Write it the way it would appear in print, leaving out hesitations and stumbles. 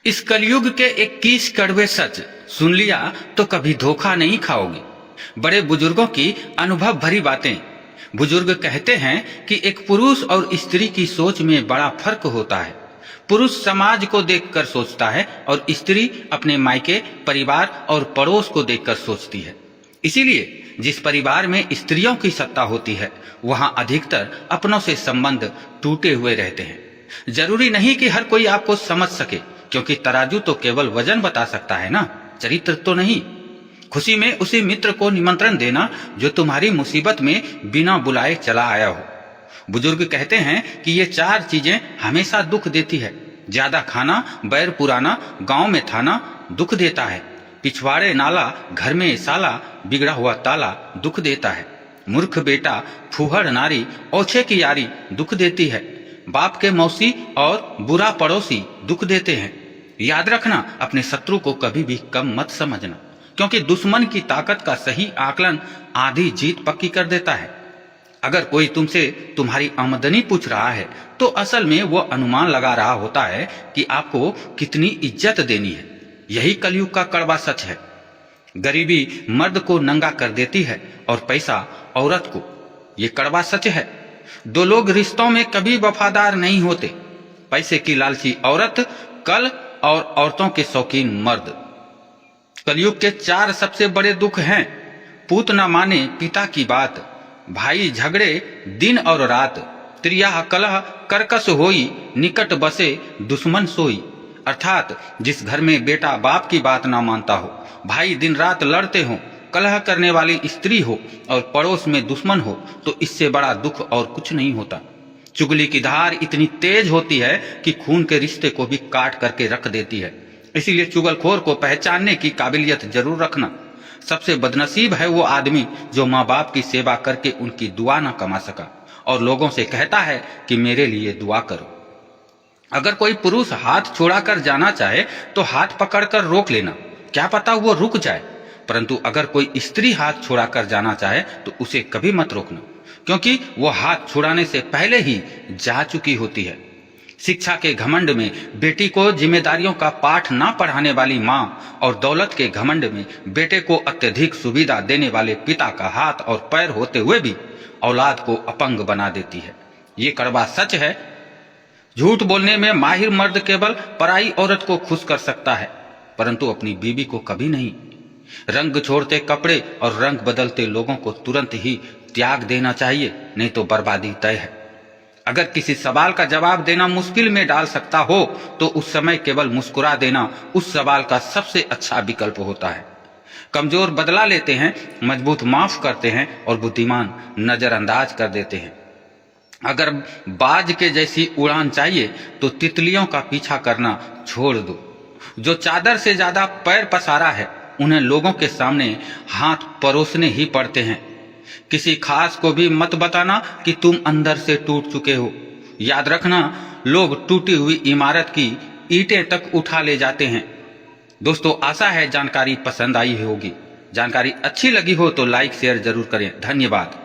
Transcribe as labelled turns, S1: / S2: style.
S1: इस कलयुग के 21 कड़वे सच सुन लिया तो कभी धोखा नहीं खाओगे। बड़े बुजुर्गों की अनुभव भरी बातें। बुजुर्ग कहते हैं कि एक पुरुष और स्त्री की सोच में बड़ा फर्क होता है। पुरुष समाज को देखकर सोचता है और स्त्री अपने मायके, परिवार और पड़ोस को देखकर सोचती है। इसीलिए जिस परिवार में स्त्रियों की सत्ता होती है वहां अधिकतर अपनों से संबंध टूटे हुए रहते हैं। जरूरी नहीं कि हर कोई आपको समझ सके, क्योंकि तराजू तो केवल वजन बता सकता है ना, चरित्र तो नहीं। खुशी में उसी मित्र को निमंत्रण देना जो तुम्हारी मुसीबत में बिना बुलाए चला आया हो। बुजुर्ग कहते हैं कि ये 4 चीजें हमेशा दुख देती है। ज्यादा खाना, बैर पुराना, गांव में थाना दुख देता है। पिछवाड़े नाला, घर में साला, बिगड़ा हुआ ताला दुख देता है। मूर्ख बेटा, फूहड़ नारी, ओछे की यारी दुख देती है। बाप के मौसी और बुरा पड़ोसी दुख देते हैं। याद रखना, अपने शत्रु को कभी भी कम मत समझना, क्योंकि दुश्मन की ताकत का सही आकलन आधी जीत पक्की कर देता है। अगर कोई तुमसे तुम्हारी आमदनी पूछ रहा है तो असल में वो अनुमान लगा रहा होता है कि आपको कितनी इज्जत देनी है। यही कलयुग का कड़वा सच है। गरीबी मर्द को नंगा कर देती है और पैसा औरत को। ये कड़वा सच है। 2 लोग रिश्तों में कभी वफादार नहीं होते, पैसे की लालची औरत कल और औरतों के शौकीन मर्द। कलयुग के 4 सबसे बड़े दुख हैं। पूत न माने पिता की बात, भाई झगड़े दिन और रात, त्रिया कलह करकस होई, निकट बसे दुश्मन सोई। अर्थात जिस घर में बेटा बाप की बात ना मानता हो, भाई दिन रात लड़ते हो, कलह करने वाली स्त्री हो और पड़ोस में दुश्मन हो, तो इससे बड़ा दुख और कुछ नहीं होता। चुगली की धार इतनी तेज होती है कि खून के रिश्ते को भी काट करके रख देती है। इसीलिए चुगलखोर को पहचानने की काबिलियत जरूर रखना। सबसे बदनसीब है वो आदमी जो माँ बाप की सेवा करके उनकी दुआ न कमा सका और लोगों से कहता है कि मेरे लिए दुआ करो। अगर कोई पुरुष हाथ छोड़ाकर जाना चाहे तो हाथ पकड़कर रोक लेना, क्या पता वो रुक जाए। परंतु अगर कोई स्त्री हाथ छोड़ाकर जाना चाहे तो उसे कभी मत रोकना, क्योंकि वो हाथ छुड़ाने से पहले ही जा चुकी होती है। शिक्षा के घमंड में बेटी को जिम्मेदारियों का पाठ ना पढ़ाने वाली माँ और दौलत के घमंड में बेटे को अत्यधिक सुविधा देने वाले पिता का हाथ और पैर होते हुए भी औलाद को अपंग बना देती है। ये कड़वा सच है। झूठ बोलने में माहिर मर्द केवल पराई औरत को खुश कर सकता है, परंतु अपनी बीवी को कभी नहीं। रंग छोड़ते कपड़े और रंग बदलते लोगों को तुरंत ही त्याग देना चाहिए, नहीं तो बर्बादी तय है। अगर किसी सवाल का जवाब देना मुश्किल में डाल सकता हो तो उस समय केवल मुस्कुरा देना उस सवाल का सबसे अच्छा विकल्प होता है। कमजोर बदला लेते हैं, मजबूत माफ करते हैं और बुद्धिमान नजरअंदाज कर देते हैं। अगर बाज के जैसी उड़ान चाहिए तो तितलियों का पीछा करना छोड़ दो। जो चादर से ज्यादा पैर पसारा है उन्हें लोगों के सामने हाथ परोसने ही पड़ते हैं। किसी खास को भी मत बताना कि तुम अंदर से टूट चुके हो। याद रखना, लोग टूटी हुई इमारत की ईंटें तक उठा ले जाते हैं। दोस्तों, आशा है जानकारी पसंद आई होगी। जानकारी अच्छी लगी हो तो लाइक शेयर जरूर करें। धन्यवाद।